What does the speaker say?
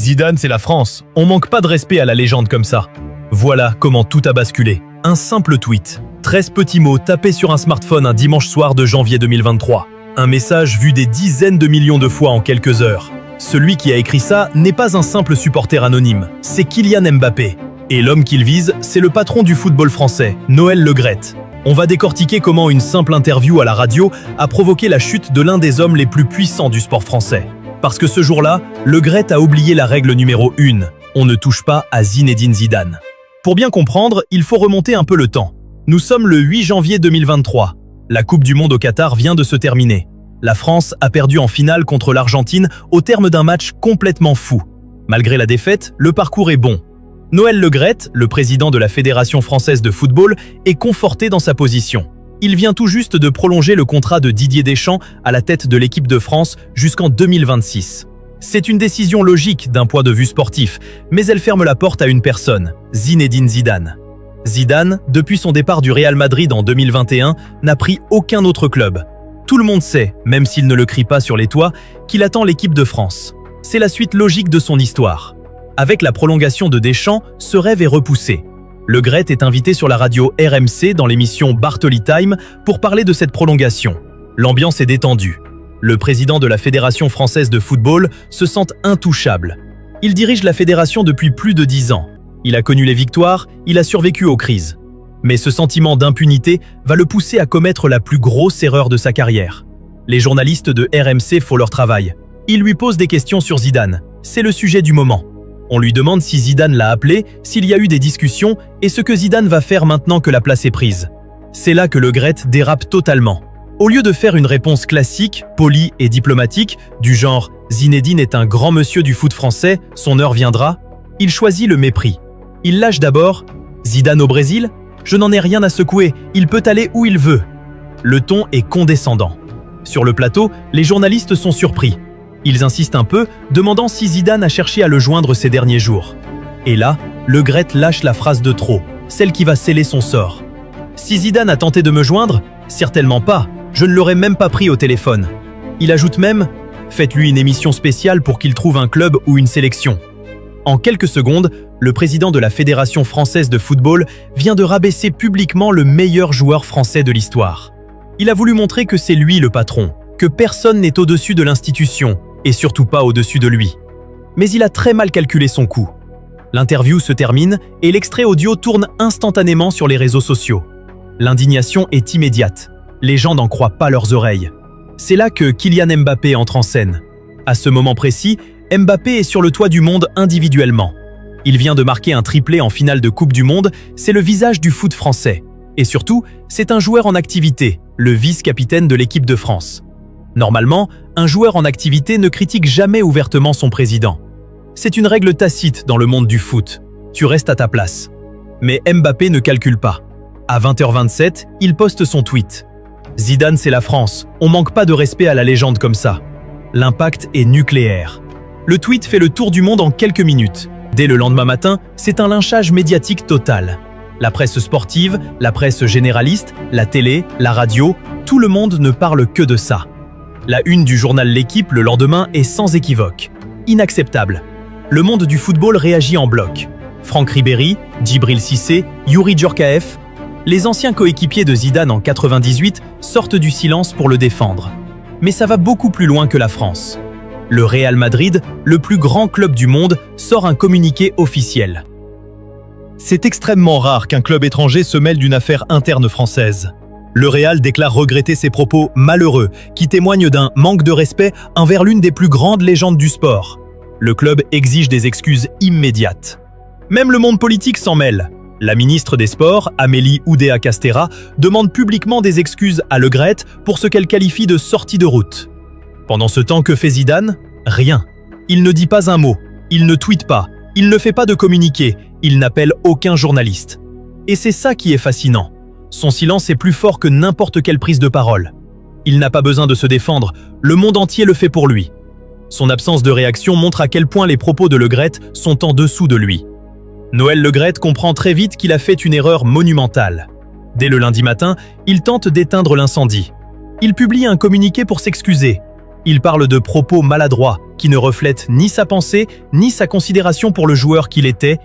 Zidane, c'est la France. On manque pas de respect à la légende comme ça. Voilà comment tout a basculé. Un simple tweet. 13 petits mots tapés sur un smartphone un dimanche soir de janvier 2023. Un message vu des dizaines de millions de fois en quelques heures. Celui qui a écrit ça n'est pas un simple supporter anonyme, c'est Kylian Mbappé. Et l'homme qu'il vise, c'est le patron du football français, Noël Le Graët. On va décortiquer comment une simple interview à la radio a provoqué la chute de l'un des hommes les plus puissants du sport français. Parce que ce jour-là, Le Graët a oublié la règle numéro 1. On ne touche pas à Zinedine Zidane. Pour bien comprendre, il faut remonter un peu le temps. Nous sommes le 8 janvier 2023. La Coupe du Monde au Qatar vient de se terminer. La France a perdu en finale contre l'Argentine au terme d'un match complètement fou. Malgré la défaite, le parcours est bon. Noël Le Graët, le président de la Fédération française de football, est conforté dans sa position. Il vient tout juste de prolonger le contrat de Didier Deschamps à la tête de l'équipe de France jusqu'en 2026. C'est une décision logique d'un point de vue sportif, mais elle ferme la porte à une personne, Zinedine Zidane. Zidane, depuis son départ du Real Madrid en 2021, n'a pris aucun autre club. Tout le monde sait, même s'il ne le crie pas sur les toits, qu'il attend l'équipe de France. C'est la suite logique de son histoire. Avec la prolongation de Deschamps, ce rêve est repoussé. Le Graët est invité sur la radio RMC dans l'émission Bartoli Time pour parler de cette prolongation. L'ambiance est détendue. Le président de la Fédération française de football se sent intouchable. Il dirige la fédération depuis plus de 10 ans. Il a connu les victoires, il a survécu aux crises. Mais ce sentiment d'impunité va le pousser à commettre la plus grosse erreur de sa carrière. Les journalistes de RMC font leur travail. Ils lui posent des questions sur Zidane. C'est le sujet du moment. On lui demande si Zidane l'a appelé, s'il y a eu des discussions et ce que Zidane va faire maintenant que la place est prise. C'est là que Le Graët dérape totalement. Au lieu de faire une réponse classique, polie et diplomatique, du genre « Zinedine est un grand monsieur du foot français, son heure viendra », il choisit le mépris. Il lâche d'abord « Zidane au Brésil ? Je n'en ai rien à secouer, il peut aller où il veut ». Le ton est condescendant. Sur le plateau, les journalistes sont surpris. Ils insistent un peu, demandant si Zidane a cherché à le joindre ces derniers jours. Et là, Le Graët lâche la phrase de trop, celle qui va sceller son sort. Si Zidane a tenté de me joindre, certainement pas, je ne l'aurais même pas pris au téléphone. Il ajoute même, faites-lui une émission spéciale pour qu'il trouve un club ou une sélection. En quelques secondes, le président de la Fédération française de football vient de rabaisser publiquement le meilleur joueur français de l'histoire. Il a voulu montrer que c'est lui le patron, que personne n'est au-dessus de l'institution, et surtout pas au-dessus de lui. Mais il a très mal calculé son coup. L'interview se termine et l'extrait audio tourne instantanément sur les réseaux sociaux. L'indignation est immédiate. Les gens n'en croient pas leurs oreilles. C'est là que Kylian Mbappé entre en scène. À ce moment précis, Mbappé est sur le toit du monde individuellement. Il vient de marquer un triplé en finale de Coupe du Monde, c'est le visage du foot français. Et surtout, c'est un joueur en activité, le vice-capitaine de l'équipe de France. Normalement, un joueur en activité ne critique jamais ouvertement son président. C'est une règle tacite dans le monde du foot. Tu restes à ta place. Mais Mbappé ne calcule pas. À 20h27, il poste son tweet. Zidane, c'est la France. On manque pas de respect à la légende comme ça. L'impact est nucléaire. Le tweet fait le tour du monde en quelques minutes. Dès le lendemain matin, c'est un lynchage médiatique total. La presse sportive, la presse généraliste, la télé, la radio, tout le monde ne parle que de ça. La une du journal L'Équipe le lendemain est sans équivoque. Inacceptable. Le monde du football réagit en bloc. Franck Ribéry, Djibril Cissé, Youri Djorkaeff, les anciens coéquipiers de Zidane en 98 sortent du silence pour le défendre. Mais ça va beaucoup plus loin que la France. Le Real Madrid, le plus grand club du monde, sort un communiqué officiel. C'est extrêmement rare qu'un club étranger se mêle d'une affaire interne française. Le Real déclare regretter ces propos malheureux qui témoignent d'un manque de respect envers l'une des plus grandes légendes du sport. Le club exige des excuses immédiates. Même le monde politique s'en mêle. La ministre des Sports, Amélie Oudéa-Castéra, demande publiquement des excuses à Le Graët pour ce qu'elle qualifie de sortie de route. Pendant ce temps, que fait Zidane? Rien. Il ne dit pas un mot, il ne tweete pas, il ne fait pas de communiqué, il n'appelle aucun journaliste. Et c'est ça qui est fascinant. Son silence est plus fort que n'importe quelle prise de parole. Il n'a pas besoin de se défendre, le monde entier le fait pour lui. Son absence de réaction montre à quel point les propos de Le Graët sont en dessous de lui. Noël Le Graët comprend très vite qu'il a fait une erreur monumentale. Dès le lundi matin, il tente d'éteindre l'incendie. Il publie un communiqué pour s'excuser. Il parle de propos maladroits qui ne reflètent ni sa pensée ni sa considération pour le joueur qu'il était